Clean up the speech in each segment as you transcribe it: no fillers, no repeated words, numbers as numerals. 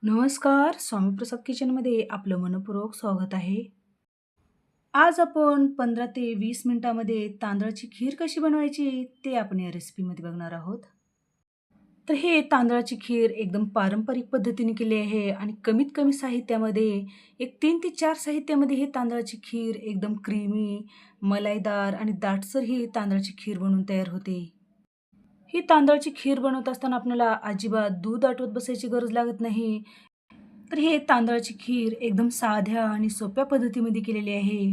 नमस्कार. स्वामीप्रसाद किचनमध्ये आपलं मनःपूर्वक स्वागत आहे. आज आपण 15 ते 20 मिनिटामध्ये तांदळाची खीर कशी बनवायची ते आपण या रेसिपीमध्ये बघणार आहोत. तर हे तांदळाची खीर एकदम पारंपरिक पद्धतीने केली आहे आणि कमीत कमी साहित्यामध्ये एक 3 ते 4 साहित्यामध्ये हे तांदळाची खीर एकदम क्रीमी, मलाईदार आणि दाटसर ही तांदळाची खीर बनून तयार होते. ही तांदळाची खीर बनवत असताना आपल्याला अजिबात दूध आटवत बसायची गरज लागत नाही. तर हे तांदळाची खीर एकदम साध्या आणि सोप्या पद्धतीमध्ये केलेली आहे.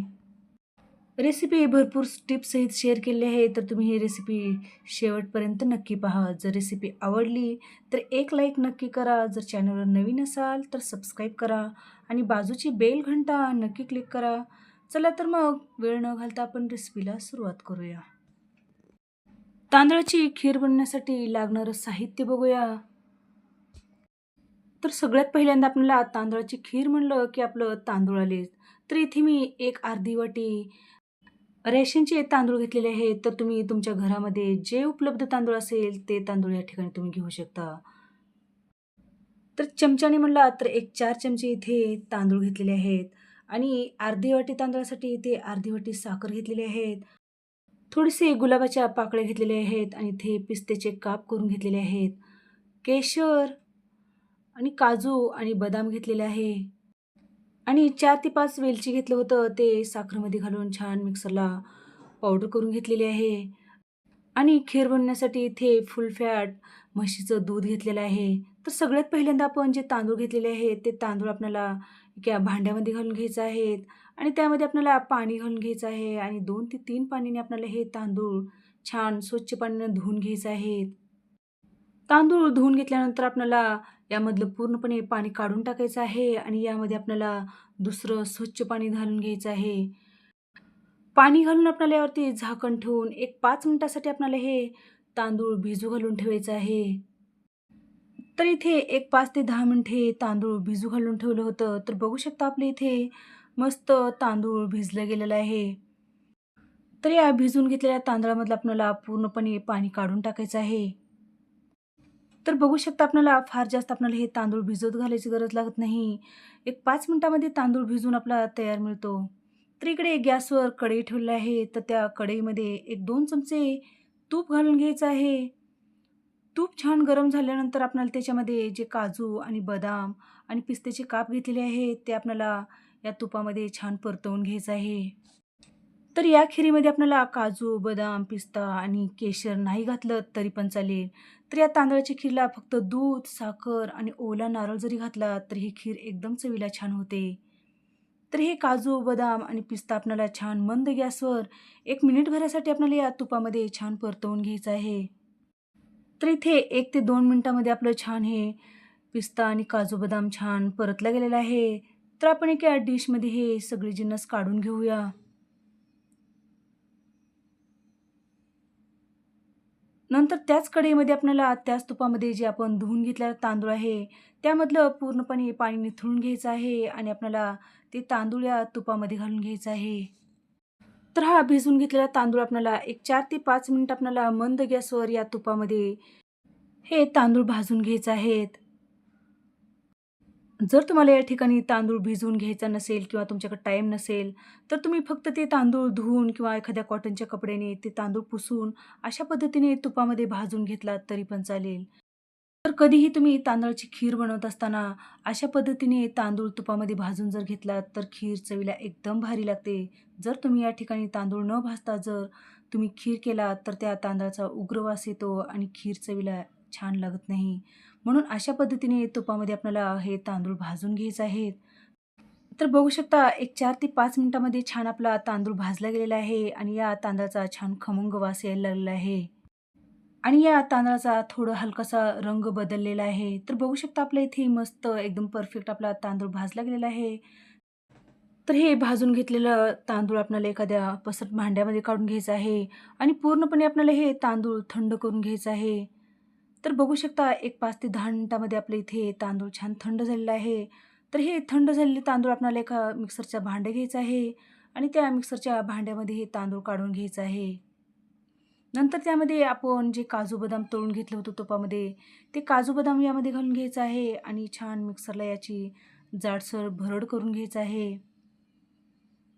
रेसिपी भरपूर टिप्ससहित शेअर केलेली आहे, तर तुम्ही ही रेसिपी शेवटपर्यंत नक्की पहा. जर रेसिपी आवडली तर एक लाईक नक्की करा. जर चॅनलवर नवीन असाल तर सबस्क्राईब करा आणि बाजूची बेल घंटा नक्की क्लिक करा. चला तर मग वेळ न घालता आपण रेसिपीला सुरुवात करूया. तांदळाची खीर बनवण्यासाठी लागणारं साहित्य बघूया. तर सगळ्यात पहिल्यांदा आपल्याला तांदळाची खीर म्हणलं की आपलं तांदूळ आलेच. तर इथे मी एक अर्धी वाटी रेशनचे तांदूळ घेतलेले आहेत. तर तुम्ही तुमच्या घरामध्ये जे उपलब्ध तांदूळ असेल ते तांदूळ या ठिकाणी तुम्ही घेऊ शकता. तर चमच्याने म्हणला तर एक 4 चमचे इथे तांदूळ घेतलेले आहेत आणि अर्धी वाटी तांदळासाठी इथे अर्धी वाटी साखर घेतलेली आहेत. थोडेसे गुलाबाच्या पाकळ्या घेतलेल्या आहेत आणि इथे पिस्त्याचे काप करून घेतलेले आहेत. केशर आणि काजू आणि बदाम घेतलेले आहे. आणि 4 ते 5 वेलची घेतलं होतं, ते साखरेमध्ये घालून छान मिक्सरला पावडर करून घेतलेली आहे. आणि खीर बनवण्यासाठी इथे फुल फॅट म्हशीचं दूध घेतलेलं आहे. तर सगळ्यात पहिल्यांदा आपण जे तांदूळ घेतलेले आहेत, ते तांदूळ आपल्याला एका भांड्यामध्ये घालून घ्यायचं आहेत आणि त्यामध्ये आपल्याला पाणी घालून घ्यायचं आहे आणि 2 ते 3 पाण्याने आपल्याला हे तांदूळ छान स्वच्छ पाण्याने धुवून घ्यायचं आहे. तांदूळ धुवून घेतल्यानंतर आपल्याला यामधलं पूर्णपणे पाणी काढून टाकायचं आहे आणि यामध्ये आपल्याला दुसरं स्वच्छ पाणी घालून घ्यायचं आहे. पाणी घालून आपल्याला यावरती झाकण ठेवून एक 5 मिनिटासाठी आपल्याला हे तांदूळ भिजू घालून ठेवायचं आहे. तर इथे एक 5 ते 10 मिनिटे तांदूळ भिजू घालून ठेवलं होतं. तर बघू शकता आपल्या इथे मस्त तांदूळ भिजलं गेलेलं आहे. तर या भिजवून घेतलेल्या तांदळामधलं आपल्याला पूर्णपणे पाणी काढून टाकायचं आहे. तर बघू शकता आपल्याला फार जास्त आपल्याला हे तांदूळ भिजत घालायची गरज लागत नाही. एक 5 मिनिटामध्ये तांदूळ भिजून आपला तयार मिळतो. तर इकडे गॅसवर कढई ठेवलेली आहे. तर त्या कढईमध्ये एक 2 चमचे तूप घालून घ्यायचं आहे. तूप छान गरम झाल्यानंतर आपल्याला त्याच्यामध्ये जे काजू आणि बदाम आणि पिस्त्याचे काप घेतलेले आहेत, ते आपल्याला या तुपामध्ये छान परतवून घ्यायचं आहे. तर या खिरीमध्ये आपल्याला काजू, बदाम, पिस्ता आणि केशर नाही घातलं तरी पण चालेल. तर या तांदळाच्या खीरला फक्त दूध, साखर आणि ओला नारळ जरी घातला, तर ही खीर एकदम चवीला छान होते. तर हे काजू, बदाम आणि पिस्ता आपल्याला छान मंद गॅसवर 1 मिनिटभरासाठी आपल्याला या तुपामध्ये छान परतवून घ्यायचं आहे. तर इथे 1 ते 2 मिनिटामध्ये आपलं छान हे पिस्ता आणि काजू, बदाम छान परतला गेलेला आहे. तर आपण एका डिशमध्ये हे सगळे जिन्नस काढून घेऊया. नंतर त्याच कढईमध्ये आपल्याला त्याच तुपामध्ये जे आपण धुवून घेतलेला तांदूळ आहे, त्यामधलं पूर्णपणे पाणी निथळून घ्यायचं आहे आणि आपल्याला ते तांदूळ या तुपामध्ये घालून घ्यायचं आहे. तर हा भिजवून घेतलेला तांदूळ आपल्याला एक 4 ते 5 मिनिट आपल्याला मंद गॅसवर या तुपामध्ये हे तांदूळ भाजून घ्यायचे आहेत. जर तुम्हाला या ठिकाणी तांदूळ भिजवून घ्यायचा नसेल किंवा तुमच्याकडे टाईम नसेल, तर तुम्ही फक्त ते तांदूळ धुवून किंवा एखाद्या कॉटनच्या कपड्याने ते तांदूळ पुसून अशा पद्धतीने तुपामध्ये भाजून घेतलात तरी पण चालेल. तर कधीही तुम्ही तांदळाची खीर बनवत असताना अशा पद्धतीने तांदूळ तुपामध्ये भाजून जर घेतलात, तर खीर चवीला एकदम भारी लागते. जर तुम्ही या ठिकाणी तांदूळ न भाजता जर तुम्ही खीर केलात, तर त्या तांदळाचा उग्र वास येतो आणि खीर चवीला छान लागत नाही. म्हणून अशा पद्धतीने तुपामध्ये आपल्याला हे तांदूळ भाजून घ्यायचे आहेत. तर बघू शकता एक 4 ते 5 मिनिटामध्ये छान आपला तांदूळ भाजला गेलेला आहे आणि या तांदळाचा छान खमंग वास यायला लागलेला आहे. आणि या तांदळाचा थोडा हलकासा रंग बदललेला आहे. तर बघू शकता आपल्या इथे मस्त एकदम परफेक्ट आपला तांदूळ भाजला गेलेला आहे. तर हे भाजून घेतलेलं तांदूळ आपल्याला एखाद्या पसरट भांड्यामध्ये काढून घ्यायचं आहे आणि पूर्णपणे आपल्याला हे तांदूळ थंड करून घ्यायचं आहे. तर बघू शकता एक 5 ते 10 मिनिटामध्ये आपल्या इथे तांदूळ छान थंड झालेला आहे. तर हे थंड झालेले तांदूळ आपल्याला एका मिक्सरचा भांडं घ्यायचं आहे आणि त्या मिक्सरच्या भांड्यामध्ये हे तांदूळ काढून घ्यायचं आहे. नंतर त्यामध्ये आपण जे काजू बदाम तळून घेतलं होतं तुपामध्ये, ते काजू बदाम यामध्ये घालून घ्यायचं आहे आणि छान मिक्सरला याची जाडसर भरड करून घ्यायचं आहे.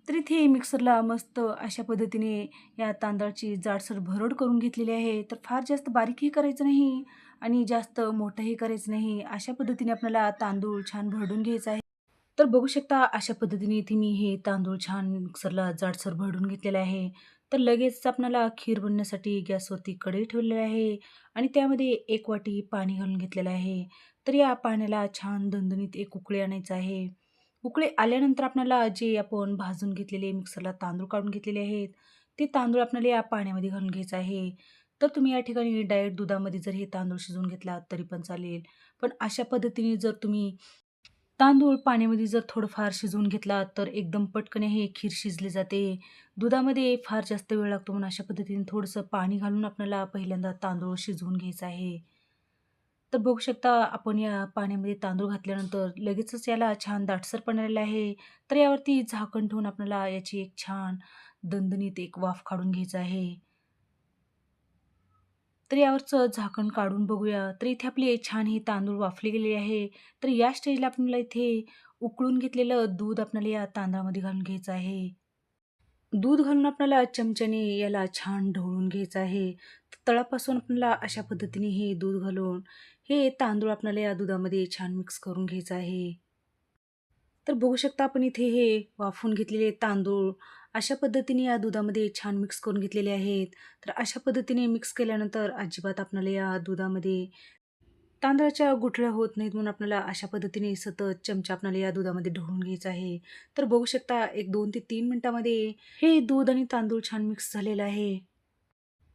तर इथे मिक्सरला मस्त अशा पद्धतीने या तांदळाची जाडसर भरड करून घेतलेली आहे. तर फार जास्त बारीकही करायचं नाही आणि जास्त मोठंही करायचं नाही. अशा पद्धतीने आपल्याला तांदूळ छान भरडून घ्यायचा आहे. तर बघू शकता अशा पद्धतीने इथे मी हे तांदूळ छान मिक्सरला जाडसर भरडून घेतलेले आहे. तर लगेच आपल्याला खीर बनण्यासाठी गॅसवरती कढई ठेवलेली आहे आणि त्यामध्ये 1 वाटी पाणी घालून घेतलेलं आहे. तर या पाण्याला छान दणदणीत एक उकळी आणायचं आहे. उकळी आल्यानंतर आपल्याला जे आपण भाजून घेतलेले मिक्सरला तांदूळ काढून घेतलेले आहेत, ते तांदूळ आपल्याला या पाण्यामध्ये घालून घ्यायचं आहे. तर तुम्ही या ठिकाणी डायरेक्ट दुधामध्ये जर हे तांदूळ शिजवून घेतलात तरी पण चालेल. पण अशा पद्धतीने जर तुम्ही तांदूळ पाण्यामध्ये जर थोडंफार शिजवून घेतला तर एकदम पटकन हे खीर शिजली जाते. दुधामध्ये फार जास्त वेळ लागतो म्हणून अशा पद्धतीने थोडंसं पाणी घालून आपल्याला पहिल्यांदा तांदूळ शिजवून घ्यायचा आहे. तर बघू शकता आपण या पाण्यामध्ये तांदूळ घातल्यानंतर लगेचच याला छान दाटसरपणा आलेला आहे. तर यावरती झाकण ठेवून आपल्याला याची एक छान दणदणीत एक वाफ काढून घ्यायचं आहे. तर यावरचं झाकण काढून बघूया. तर इथे आपले छान हे तांदूळ वाफले गेलेले आहे. तर या स्टेजला आपल्याला इथे उकळून घेतलेलं दूध आपल्याला या तांदळामध्ये घालून घ्यायचं आहे. दूध घालून आपल्याला चमच्याने याला छान ढवळून घ्यायचं आहे. तळापासून आपल्याला अशा पद्धतीने हे दूध घालून हे तांदूळ आपल्याला या दुधामध्ये छान मिक्स करून घ्यायचं आहे. तर बघू शकता आपण इथे हे वाफवून घेतलेले तांदूळ अशा पद्धतीने या दुधामध्ये छान मिक्स करून घेतलेले आहेत. तर अशा पद्धतीने मिक्स केल्यानंतर अजिबात आपल्याला या दुधामध्ये तांदळाच्या गुठळ्या होत नाहीत म्हणून आपल्याला अशा पद्धतीने सतत चमचा आपल्याला या दुधामध्ये ढवळून घ्यायचा आहे. तर बघू शकता एक 2 ते 3 मिनिटामध्ये हे दूध आणि तांदूळ छान मिक्स झालेलं आहे.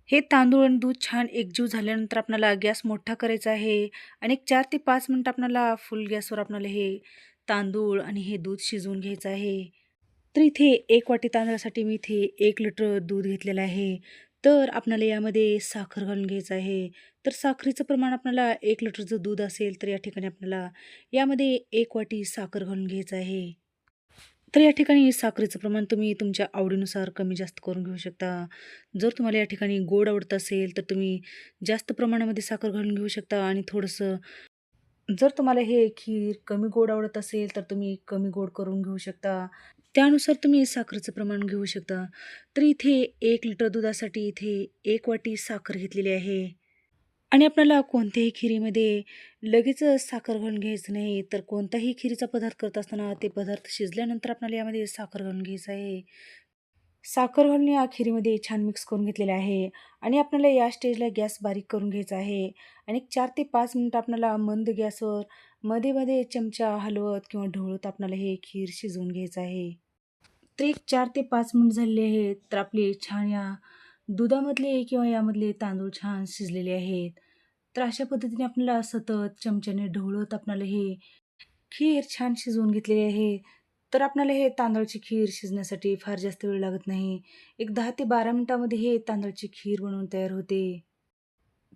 हे तांदूळ आणि दूध छान एकजीव झाल्यानंतर आपल्याला गॅस मोठा करायचा आहे आणि एक 4 ते 5 मिनिट आपल्याला फुल गॅसवर आपल्याला हे तांदूळ आणि हे दूध शिजवून घ्यायचं आहे. तर इथे 1 वाटी तांदळासाठी मी इथे 1 लिटर दूध घेतलेलं आहे. तर आपल्याला यामध्ये साखर घालून घ्यायचं आहे. तर साखरेचं प्रमाण आपल्याला 1 लिटरचं दूध असेल तर या ठिकाणी आपल्याला यामध्ये 1 वाटी साखर घालून घ्यायचं आहे. तर या ठिकाणी साखरेचं प्रमाण तुम्ही तुमच्या आवडीनुसार कमी जास्त करून घेऊ शकता. जर तुम्हाला या ठिकाणी गोड आवडत असेल तर तुम्ही जास्त प्रमाणामध्ये साखर घालून घेऊ शकता आणि थोडंसं जर तुम्हाला हे खीर कमी गोड आवडत असेल, तर तुम्ही कमी गोड करून घेऊ शकता. त्यानुसार तुम्ही साखरेचं प्रमाण घेऊ शकता. तर इथे 1 लिटर दुधासाठी इथे 1 वाटी साखर घेतलेली आहे. आणि आपल्याला कोणत्याही खिरीमध्ये लगेचच साखर घालून घ्यायचं नाही. तर कोणताही खिरीचा पदार्थ करत असताना ते पदार्थ शिजल्यानंतर आपल्याला यामध्ये साखर घालून घ्यायचं आहे. साखर घालून या खिरीमध्ये छान मिक्स करून घेतलेलं आहे आणि आपल्याला या स्टेजला गॅस बारीक करून घ्यायचा आहे आणि 4 ते 5 मिनिटं आपल्याला मंद गॅसवर मध्ये-मध्ये चमचा हलवत किंवा ढवळत आपल्याला हे खीर शिजवून घ्यायचं आहे. तर एक 4 ते 5 मिनिट झालेले आहेत. तर आपले छान या दुधामधले किंवा यामधले तांदूळ छान शिजलेले आहेत. तर अशा पद्धतीने आपल्याला सतत चमच्याने ढवळत आपल्याला हे खीर छान शिजवून घेतलेली आहे. तर आपल्याला हे तांदळाची खीर शिजण्यासाठी फार जास्त वेळ लागत नाही. एक 10 ते 12 मिनिटामध्ये हे तांदळाची खीर बनवून तयार होते.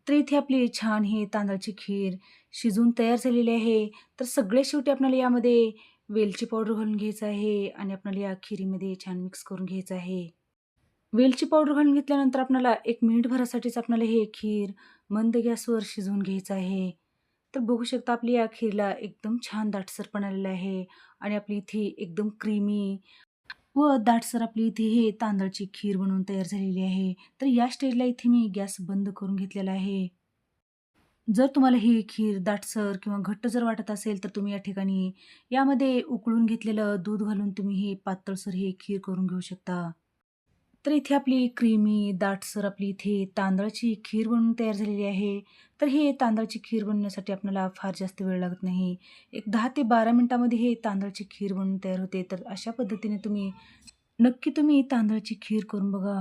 तर इथे आपली छान ही तांदळाची खीर शिजून तयार झालेली आहे. तर सगळ्यात शेवटी आपल्याला यामध्ये वेलची पावडर घालून घ्यायचं आहे आणि आपल्याला या खिरीमध्ये छान मिक्स करून घ्यायचं आहे. वेलची पावडर घालून घेतल्यानंतर आपल्याला 1 मिनिटभरासाठीच आपल्याला हे खीर मंद गॅसवर शिजवून घ्यायचं आहे. तर बघू शकता आपली या खीरला एकदम छान दाटसरपणा आलेला आहे आणि आपली इथे एकदम क्रीमी व दाटसर आपली इथे हे तांदळाची खीर बनवून तयार झालेली आहे. तर या स्टेजला इथे मी गॅस बंद करून घेतलेला आहे. जर तुम्हाला ही खीर दाटसर किंवा घट्ट जर वाटत असेल, तर तुम्ही या ठिकाणी यामध्ये उकळून घेतलेलं दूध घालून तुम्ही ही पातळसर ही खीर करून घेऊ शकता. तर इथे आपली क्रीमी, दाटसर आपली इथे तांदळाची खीर बनून तयार झालेली आहे. तर हे तांदळाची खीर बनवण्यासाठी आपल्याला फार जास्त वेळ लागत नाही. एक 10 ते 12 मिनिटामध्ये हे तांदळाची खीर बनून तयार होते. तर अशा पद्धतीने नक्की तुम्ही तांदळाची खीर करून बघा.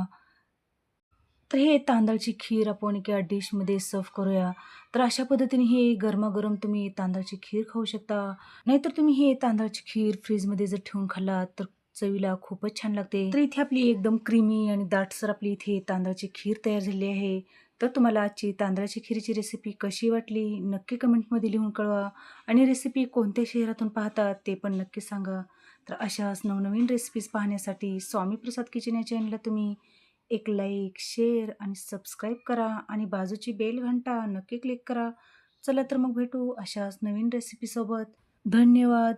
तर हे तांदळाची खीर आपण एका डिशमध्ये सर्व्ह करूया. तर अशा पद्धतीने हे गरमागरम तुम्ही तांदळाची खीर खाऊ शकता. नाहीतर तुम्ही हे तांदळाची खीर फ्रीजमध्ये जर ठेवून खाल्लात तर चवीला खूपच छान लागते. तर इथे आपली एकदम क्रीमी आणि दाटसर आपली इथे तांदळाची खीर तयार झालेली आहे. तर तुम्हाला आजची तांदळाची खीरची रेसिपी कशी वाटली नक्की कमेंटमध्ये लिहून कळवा आणि रेसिपी कोणत्या शहरातून पाहतात ते पण नक्की सांगा. तर अशाच नवनवीन रेसिपीज पाहण्यासाठी स्वामी प्रसाद किचन या चॅनलला तुम्ही एक लाईक, शेअर आणि सबस्क्राईब करा आणि बाजूची बेल घंटा नक्की क्लिक करा. चला तर मग भेटू अशाच नवीन रेसिपीसोबत. धन्यवाद.